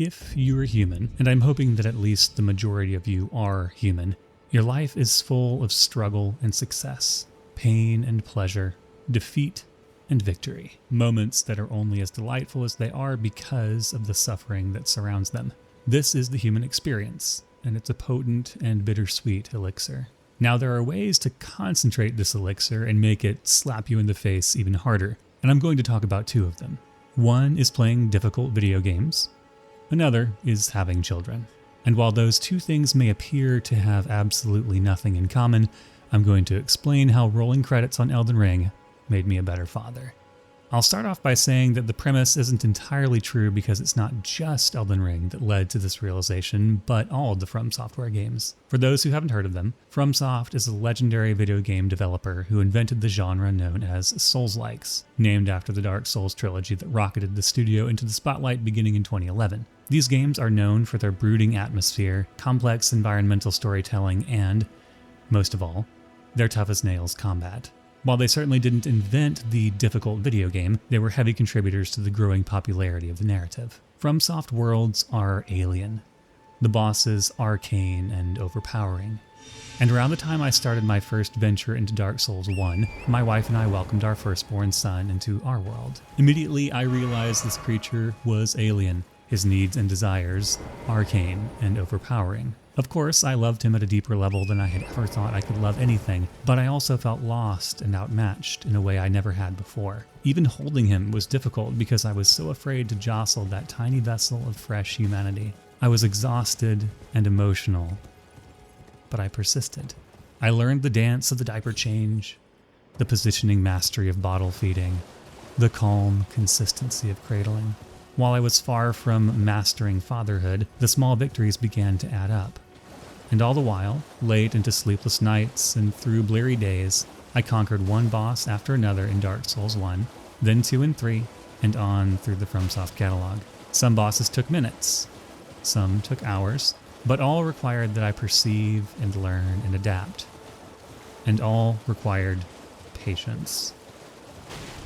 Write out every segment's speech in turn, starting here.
If you are human, and I'm hoping that at least the majority of you are human, your life is full of struggle and success, pain and pleasure, defeat and victory. Moments that are only as delightful as they are because of the suffering that surrounds them. This is the human experience, and it's a potent and bittersweet elixir. Now there are ways to concentrate this elixir and make it slap you in the face even harder, and I'm going to talk about two of them. One is playing difficult video games. Another is having children. And while those two things may appear to have absolutely nothing in common, I'm going to explain how rolling credits on Elden Ring made me a better father. I'll start off by saying that the premise isn't entirely true because it's not just Elden Ring that led to this realization, but all of the From Software games. For those who haven't heard of them, FromSoft is a legendary video game developer who invented the genre known as Souls-likes, named after the Dark Souls trilogy that rocketed the studio into the spotlight beginning in 2011. These games are known for their brooding atmosphere, complex environmental storytelling, and, most of all, their tough-as-nails combat. While they certainly didn't invent the difficult video game, they were heavy contributors to the growing popularity of the narrative. FromSoft worlds are alien. The bosses arcane and overpowering. And around the time I started my first venture into Dark Souls 1, my wife and I welcomed our firstborn son into our world. Immediately, I realized this creature was alien, his needs and desires arcane and overpowering. Of course, I loved him at a deeper level than I had ever thought I could love anything, but I also felt lost and outmatched in a way I never had before. Even holding him was difficult because I was so afraid to jostle that tiny vessel of fresh humanity. I was exhausted and emotional, but I persisted. I learned the dance of the diaper change, the positioning mastery of bottle feeding, the calm consistency of cradling. While I was far from mastering fatherhood, the small victories began to add up. And all the while, late into sleepless nights and through bleary days, I conquered one boss after another in Dark Souls 1, then 2 and 3, and on through the FromSoft catalog. Some bosses took minutes, some took hours, but all required that I perceive and learn and adapt. And all required patience.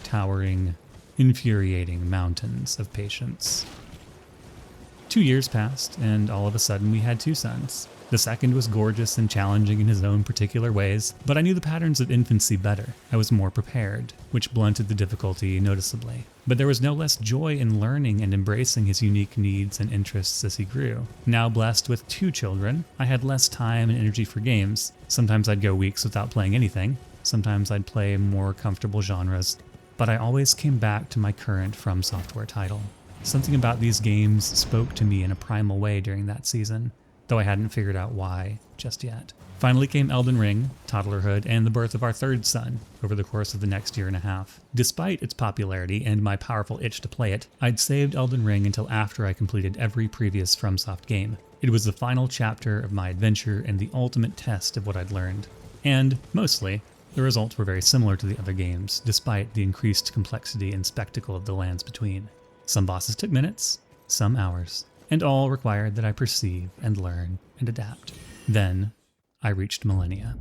Towering, infuriating mountains of patience. 2 years passed, and all of a sudden we had 2 sons. The second was gorgeous and challenging in his own particular ways, but I knew the patterns of infancy better. I was more prepared, which blunted the difficulty noticeably. But there was no less joy in learning and embracing his unique needs and interests as he grew. Now blessed with 2 children, I had less time and energy for games. Sometimes I'd go weeks without playing anything. Sometimes I'd play more comfortable genres. But I always came back to my current From Software title. Something about these games spoke to me in a primal way during that season, though I hadn't figured out why just yet. Finally came Elden Ring, toddlerhood, and the birth of our third son over the course of the next year and a half. Despite its popularity and my powerful itch to play it, I'd saved Elden Ring until after I completed every previous FromSoft game. It was the final chapter of my adventure and the ultimate test of what I'd learned. And, mostly, the results were very similar to the other games, despite the increased complexity and spectacle of the lands between. Some bosses took minutes, some hours, and all required that I perceive and learn and adapt. Then, I reached Malenia.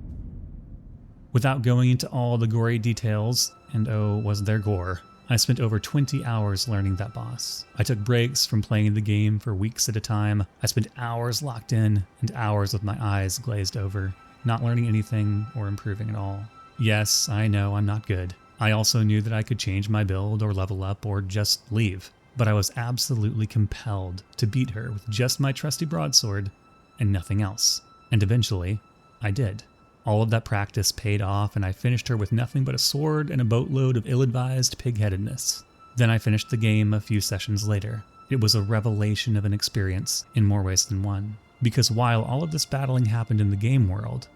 Without going into all the gory details, and oh, was there gore, I spent over 20 hours learning that boss. I took breaks from playing the game for weeks at a time. I spent hours locked in and hours with my eyes glazed over, not learning anything or improving at all. Yes, I know I'm not good. I also knew that I could change my build or level up or just leave, but I was absolutely compelled to beat her with just my trusty broadsword and nothing else. And eventually, I did. All of that practice paid off, and I finished her with nothing but a sword and a boatload of ill-advised pig-headedness. Then I finished the game a few sessions later. It was a revelation of an experience in more ways than one. Because while all of this battling happened in the game world,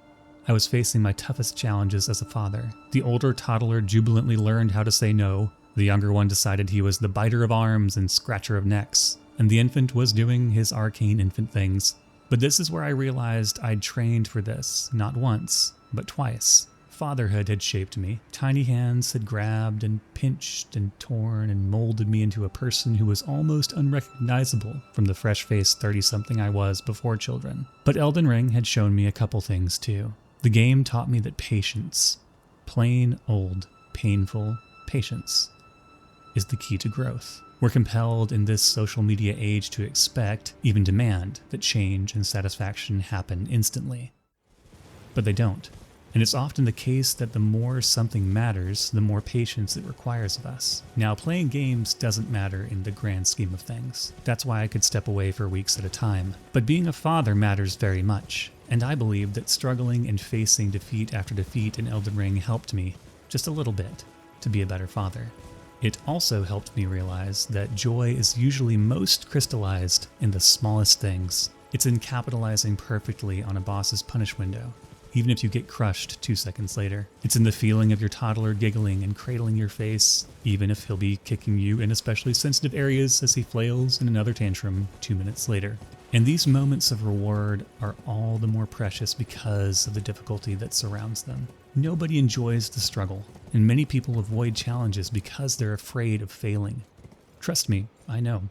I was facing my toughest challenges as a father. The older toddler jubilantly learned how to say no. The younger one decided he was the biter of arms and scratcher of necks. And the infant was doing his arcane infant things. But this is where I realized I'd trained for this, not once, but twice. Fatherhood had shaped me. Tiny hands had grabbed and pinched and torn and molded me into a person who was almost unrecognizable from the fresh-faced 30-something I was before children. But Elden Ring had shown me a couple things too. The game taught me that patience, plain old, painful patience, is the key to growth. We're compelled in this social media age to expect, even demand, that change and satisfaction happen instantly. But they don't. And it's often the case that the more something matters, the more patience it requires of us. Now, playing games doesn't matter in the grand scheme of things. That's why I could step away for weeks at a time. But being a father matters very much. And I believe that struggling and facing defeat after defeat in Elden Ring helped me, just a little bit, to be a better father. It also helped me realize that joy is usually most crystallized in the smallest things. It's in capitalizing perfectly on a boss's punish window, even if you get crushed 2 seconds later. It's in the feeling of your toddler giggling and cradling your face, even if he'll be kicking you in especially sensitive areas as he flails in another tantrum 2 minutes later. And these moments of reward are all the more precious because of the difficulty that surrounds them. Nobody enjoys the struggle, and many people avoid challenges because they're afraid of failing. Trust me, I know.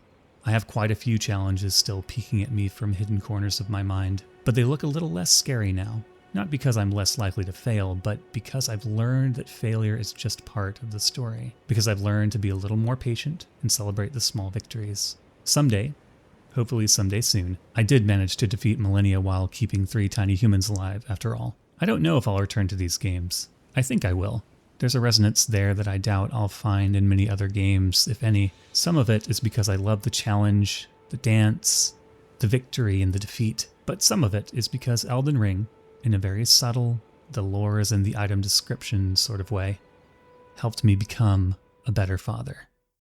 I have quite a few challenges still peeking at me from hidden corners of my mind, but they look a little less scary now. Not because I'm less likely to fail, but because I've learned that failure is just part of the story. Because I've learned to be a little more patient and celebrate the small victories. Someday, hopefully someday soon, I did manage to defeat Malenia while keeping 3 tiny humans alive, after all. I don't know if I'll return to these games. I think I will. There's a resonance there that I doubt I'll find in many other games, if any. Some of it is because I love the challenge, the dance, the victory, and the defeat. But some of it is because Elden Ring, in a very subtle, the lore is in the item description sort of way, helped me become a better father.